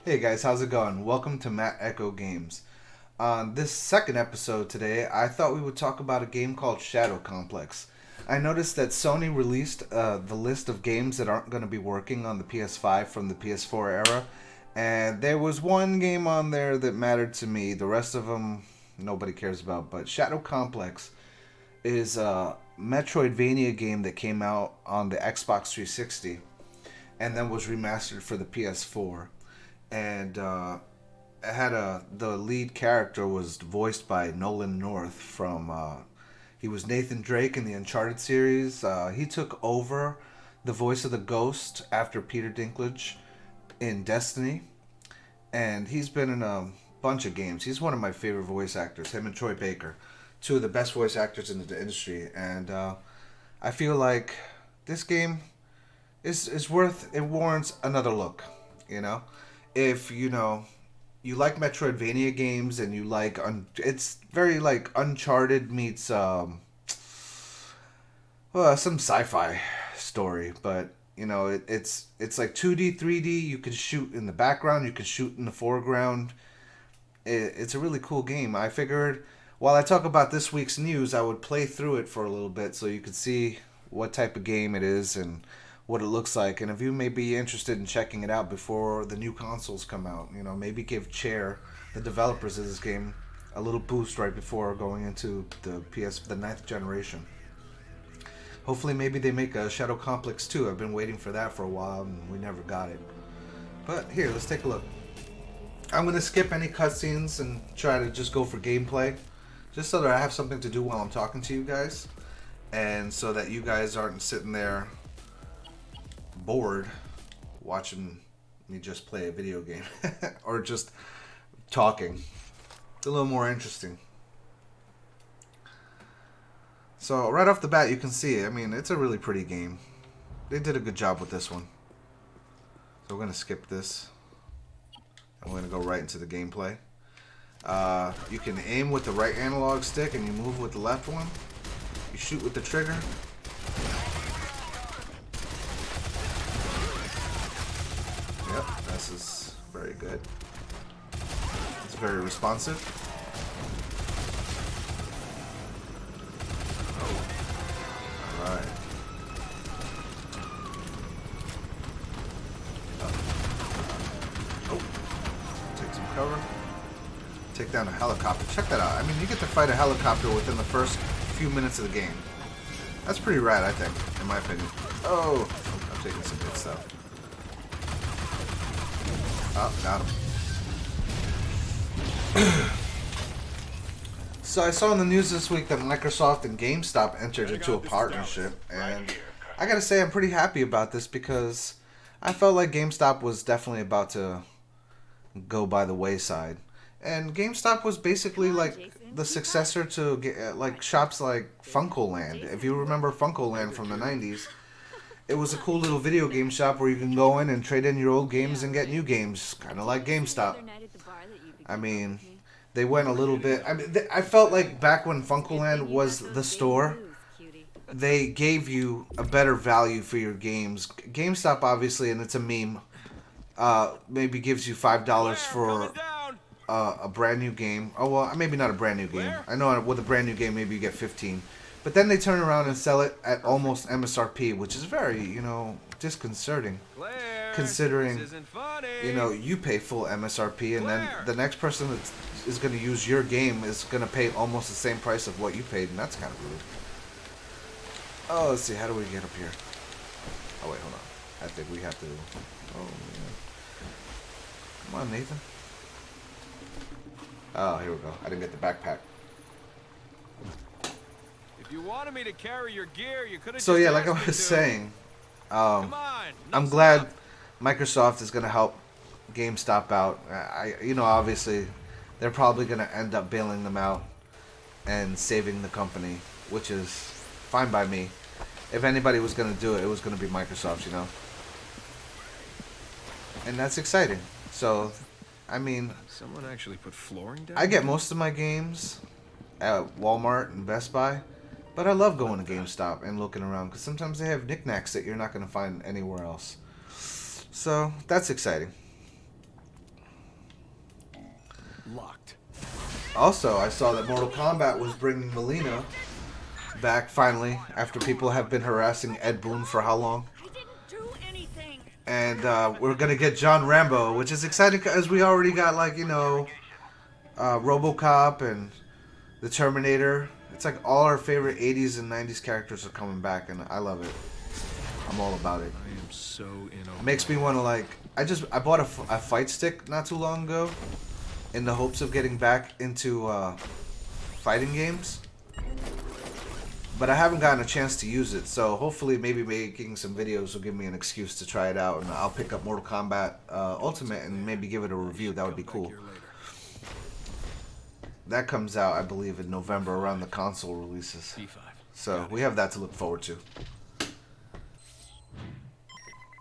Hey guys, how's it going? Welcome to Matt Echo Games. On this second episode today, I thought we would talk about a game called Shadow Complex. I noticed that Sony released the list of games that aren't going to be working on the PS5 from the PS4 era, and there was one game on there that mattered to me. The rest of them, nobody cares about, but Shadow Complex is a Metroidvania game that came out on the Xbox 360 and then was remastered for the PS4 and it had the lead character was voiced by Nolan North from he was Nathan Drake in the Uncharted series. He took over the voice of the Ghost after Peter Dinklage in Destiny, and he's been in a bunch of games. He's one of my favorite voice actors. Him and Troy Baker, two of the best voice actors in the industry, and I feel like this game is worth it warrants another look. You know, if you like Metroidvania games and you like it's very like Uncharted meets some sci-fi story, but it's like 2D, 3D. You can shoot in the background, you can shoot in the foreground. It's a really cool game. I figured while I talk about this week's news, I would play through it for a little bit so you could see what type of game it is and what it looks like. And if you may be interested in checking it out before the new consoles come out, maybe give Chair, the developers of this game, a little boost right before going into the ninth generation. Hopefully, maybe they make a Shadow Complex 2. I've been waiting for that for a while and we never got it. But here, let's take a look. I'm going to skip any cutscenes and try to just go for gameplay, just so that I have something to do while I'm talking to you guys, and so that you guys aren't sitting there bored watching me just play a video game or just talking. It's a little more interesting. So right off the bat, you can see, I mean, it's a really pretty game. They did a good job with this one. So we're going to skip this. And we're going to go right into the gameplay. You can aim with the right analog stick and you move with the left one. You shoot with the trigger. Yep, this is very good. It's very responsive. Alright. Oh. Take some cover. Take down a helicopter. Check that out. I mean, you get to fight a helicopter within the first few minutes of the game. That's pretty rad, I think, in my opinion. Oh, I'm taking some good stuff. Oh, got him. So I saw in the news this week that Microsoft and GameStop entered into a partnership, and I gotta say I'm pretty happy about this because I felt like GameStop was definitely about to go by the wayside. And GameStop was basically like the successor to like shops like FuncoLand. If you remember FuncoLand from the 90s, it was a cool little video game shop where you can go in and trade in your old games and get new games, kind of like GameStop. I mean, they went a little bit. I mean, I felt like back when FuncoLand was the store, they gave you a better value for your games. GameStop, obviously, and it's a meme, maybe gives you $5 for a brand new game. Oh, well, maybe not a brand new game. I know with a brand new game, maybe you get 15. But then they turn around and sell it at almost MSRP, which is very, disconcerting. Considering, you pay full MSRP, and then the next person that is going to use your game is going to pay almost the same price of what you paid, and that's kind of rude. Oh, let's see. How do we get up here? Oh, wait, hold on. I think we have to... Oh, man. Come on, Nathan. Oh, here we go. I didn't get the backpack. If you wanted me to carry your gear, you could have. So yeah, like I was saying, I'm glad Microsoft is going to help GameStop out. Obviously, they're probably going to end up bailing them out and saving the company, which is fine by me. If anybody was going to do it, it was going to be Microsoft, and that's exciting. So, I mean, Someone actually put flooring down. I get most of my games at Walmart and Best Buy, but I love going to GameStop and looking around because sometimes they have knickknacks that you're not going to find anywhere else. So that's exciting. Locked. Also, I saw that Mortal Kombat was bringing Melina back finally after people have been harassing Ed Boon for how long? I didn't do anything. And we're gonna get John Rambo, which is exciting because we already got, like, you know, RoboCop and the Terminator. It's like all our favorite 80s and 90s characters are coming back, and I love it. I'm all about it. I am so in It over. makes me want to, like, I bought a fight stick not too long ago in the hopes of getting back into fighting games. But I haven't gotten a chance to use it, so hopefully maybe making some videos will give me an excuse to try it out, and I'll pick up Mortal Kombat Ultimate and maybe give it a review. That would be cool. That comes out, I believe, in November around the console releases. D5. So we have that to look forward to.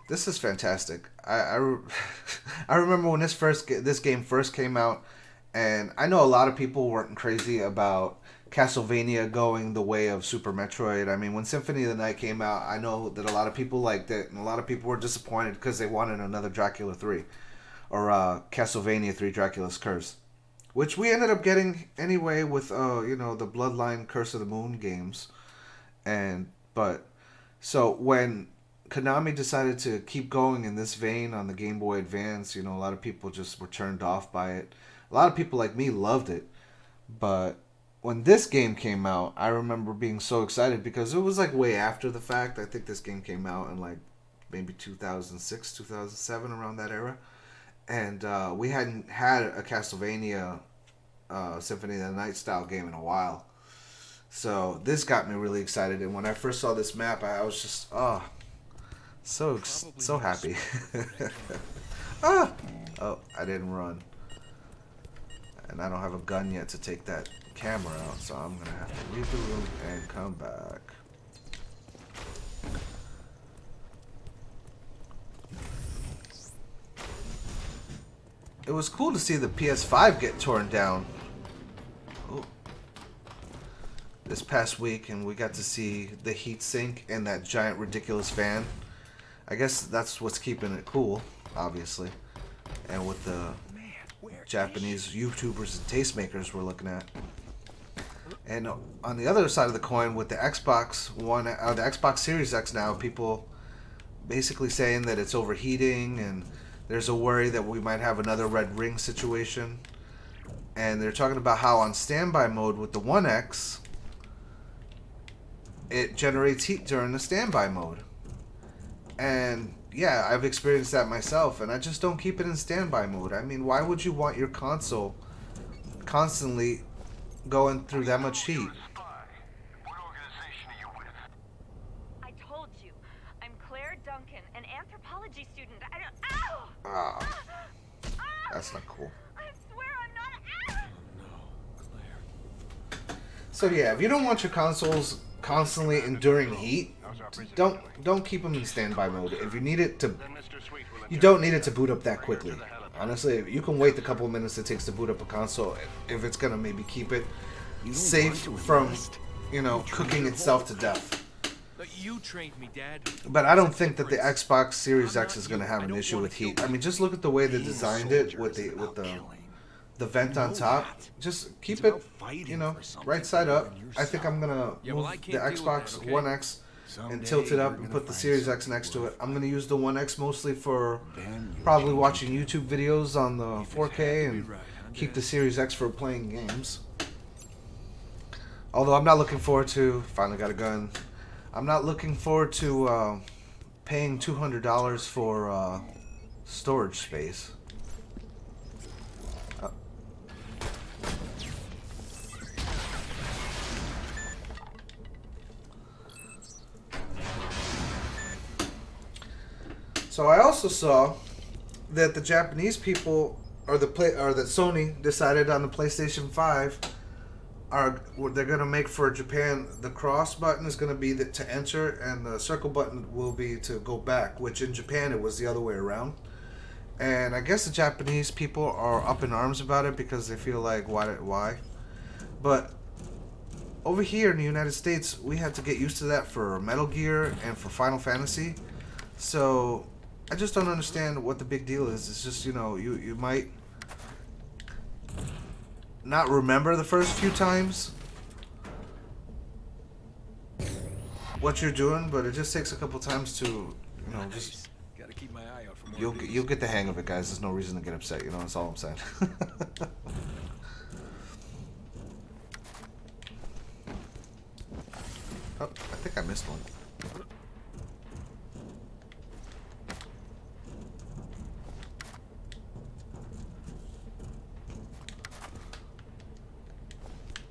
This is fantastic. I remember when this game first came out, and I know a lot of people weren't crazy about Castlevania going the way of Super Metroid. I mean, when Symphony of the Night came out, I know that a lot of people liked it, and a lot of people were disappointed because they wanted another Dracula 3 or Castlevania 3: Dracula's Curse, which we ended up getting anyway with you know, the Bloodline Curse of the Moon games. So when Konami decided to keep going in this vein on the Game Boy Advance, you know, a lot of people just were turned off by it. A lot of people like me loved it, but when this game came out, I remember being so excited because it was like way after the fact. I think this game came out in like maybe 2006, 2007, around that era. And we hadn't had a Castlevania Symphony of the Night style game in a while. So this got me really excited. And when I first saw this map, I was just, so happy. Oh, I didn't run. And I don't have a gun yet to take that camera out, so I'm gonna have to leave the room and come back. It was cool to see the PS5 get torn down this past week, and we got to see the heatsink and that giant ridiculous fan. I guess that's what's keeping it cool, obviously, and with the Japanese YouTubers and tastemakers we're looking at. And on the other side of the coin, with the Xbox One, the Xbox Series X now, people basically saying that it's overheating, and there's a worry that we might have another red ring situation. And they're talking about how on standby mode with the One X, it generates heat during the standby mode. And yeah, I've experienced that myself, and I just don't keep it in standby mode. I mean, why would you want your console constantly going through that much heat? I told you, I'm Claire Duncan, an anthropology student. I don't. Ow! Ah, that's not cool. I swear I'm not. So yeah, if you don't want your consoles constantly enduring heat, don't keep them in standby mode. If you need it to, you don't need it to boot up that quickly. Honestly, you can wait the couple of minutes it takes to boot up a console if it's gonna maybe keep it safe from, you know, cooking itself to death. You trained me, Dad. But I don't think that the Xbox Series X is gonna have an issue with heat. I mean, just look at the way they designed it with the vent on top. Just keep it, you know, right side up. I think I'm gonna move the Xbox One X and tilt it up and put the Series X next to it. I'm gonna use the One X mostly for probably watching YouTube videos on the 4K, and keep the Series X for playing games. Although I'm not looking forward to, finally got a gun, I'm not looking forward to paying $200 for storage space. So I also saw that the Japanese people, or that Sony decided on the PlayStation 5, they're gonna make for Japan. The cross button is gonna be to enter, and the circle button will be to go back. Which in Japan it was the other way around. And I guess the Japanese people are up in arms about it because they feel like why? But over here in the United States, we had to get used to that for Metal Gear and for Final Fantasy. So I just don't understand what the big deal is. It's just, you know, you might not remember the first few times what you're doing, but it just takes a couple times to, you know, just Gotta keep my eye out for more. you'll get the hang of it, guys. There's no reason to get upset. You know, that's all I'm saying. Oh, I think I missed one.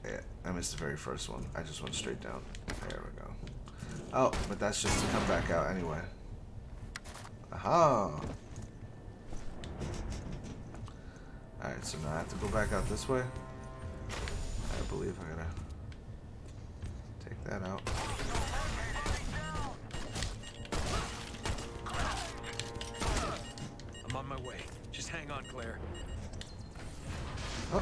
Yeah, I missed the very first one. I just went straight down. There we go. Oh, but that's just to come back out anyway. Aha! Alright, so now I have to go back out this way. I believe I gotta take that out. I'm on my way. Just hang on, Claire. Oh.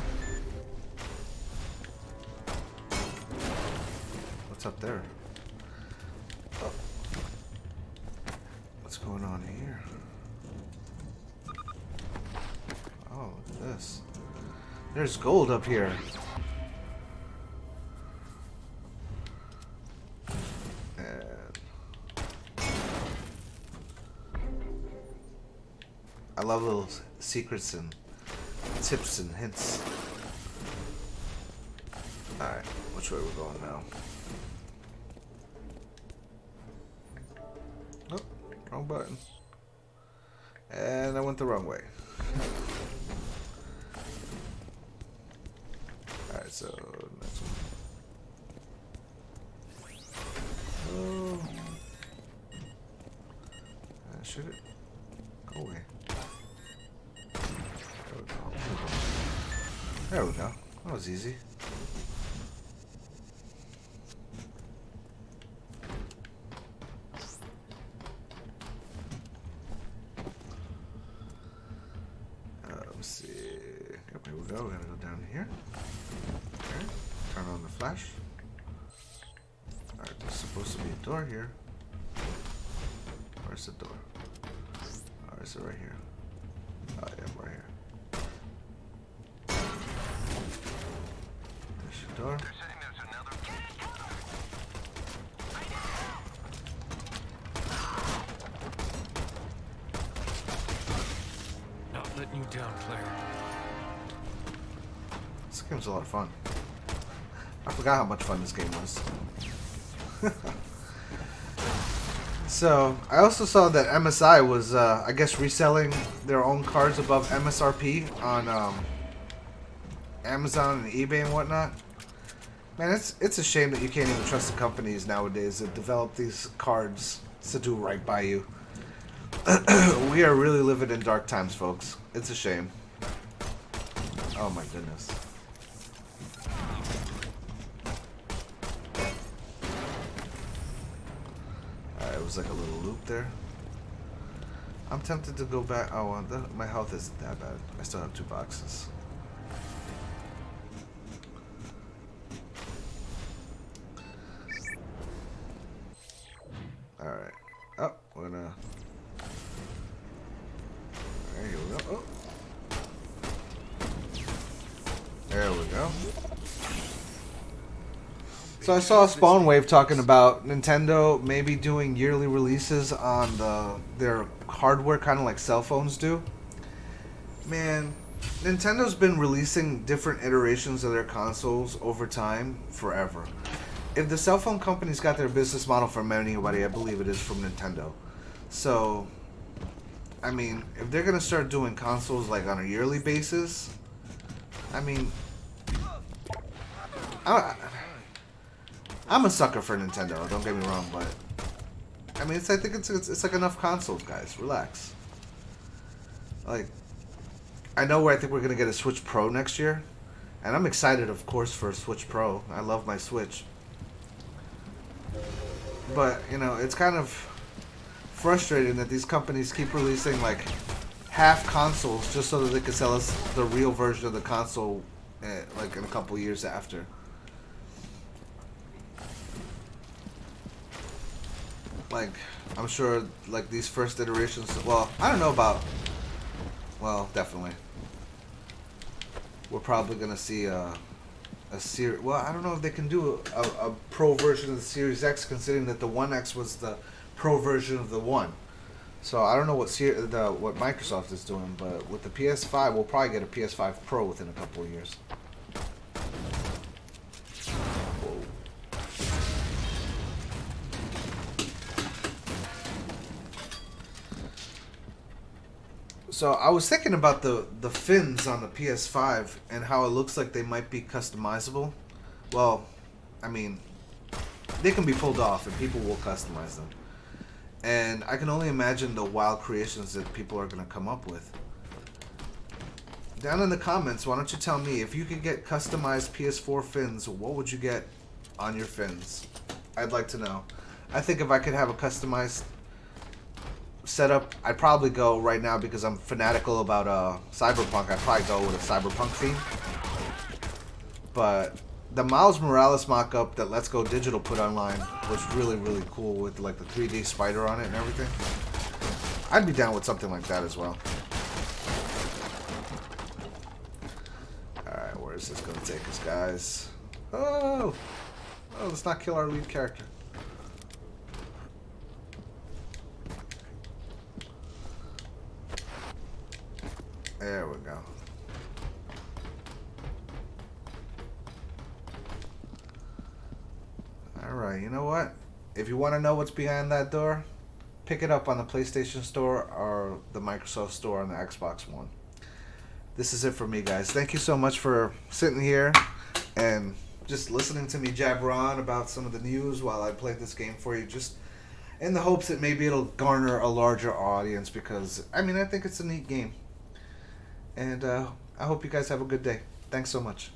What's up there? Oh. What's going on here? Oh, look at this. There's gold up here. And I love little secrets and tips and hints. Alright, which way we're going now? Oh, wrong button. And I went the wrong way. Alright, so next one. Oh. Should it? Go away. There we go. There we go. That was easy. Let's see. Yep, here we go. We gotta go down here. Okay. Turn on the flash. Alright, there's supposed to be a door here. Where's the door? Oh, is it right here? Oh, yeah, right here. There's your door. Not letting you down, Claire. This game's a lot of fun. I forgot how much fun this game was. So, I also saw that MSI was, I guess, reselling their own cards above MSRP on Amazon and eBay and whatnot. Man, it's a shame that you can't even trust the companies nowadays that develop these cards to do right by you. We are really living in dark times, folks. It's a shame. Oh my goodness. Alright, it was like a little loop there. I'm tempted to go back. Oh, well, my health isn't that bad. I still have 2 boxes. Alright. Oh, we're gonna... Alright, here we go. Oh. There we go. So I saw Spawn Wave talking about Nintendo maybe doing yearly releases on their hardware, kind of like cell phones do. Man, Nintendo's been releasing different iterations of their consoles over time forever. If the cell phone companies got their business model from anybody, I believe it is from Nintendo. So, I mean, if they're gonna start doing consoles like on a yearly basis, I mean, I'm a sucker for Nintendo. Don't get me wrong, but I mean, I think it's like enough consoles, guys. Relax. Like, I know where I think we're gonna get a Switch Pro next year, and I'm excited, of course, for a Switch Pro. I love my Switch. But, you know, it's kind of frustrating that these companies keep releasing, like, half consoles just so that they can sell us the real version of the console, like, in a couple years after. Like, I'm sure, like, these first iterations... Well, I don't know about... Well, definitely. we're probably gonna see a series. Well, I don't know if they can do a pro version of the Series X, considering that the One X was the pro version of the One. So I don't know what what Microsoft is doing, but with the PS5, we'll probably get a PS5 Pro within a couple of years. So I was thinking about the fins on the PS5 and how it looks like they might be customizable. Well, I mean, they can be pulled off and people will customize them. And I can only imagine the wild creations that people are going to come up with. Down in the comments, why don't you tell me, if you could get customized PS4 fins, what would you get on your fins? I'd like to know. I think if I could have a customized setup, I'd probably go right now, because I'm fanatical about Cyberpunk, I'd probably go with a Cyberpunk theme. But the Miles Morales mock-up that Let's Go Digital put online was really, really cool, with like the 3D spider on it and everything. I'd be down with something like that as well. Alright, where is this going to take us, guys? Oh, let's not kill our lead character. There we go. Alright, you know what? If you want to know what's behind that door, pick it up on the PlayStation Store or the Microsoft Store on the Xbox One. This is it for me, guys. Thank you so much for sitting here and just listening to me jabber on about some of the news while I played this game for you, just in the hopes that maybe it'll garner a larger audience, because, I mean, I think it's a neat game. And I hope you guys have a good day. Thanks so much.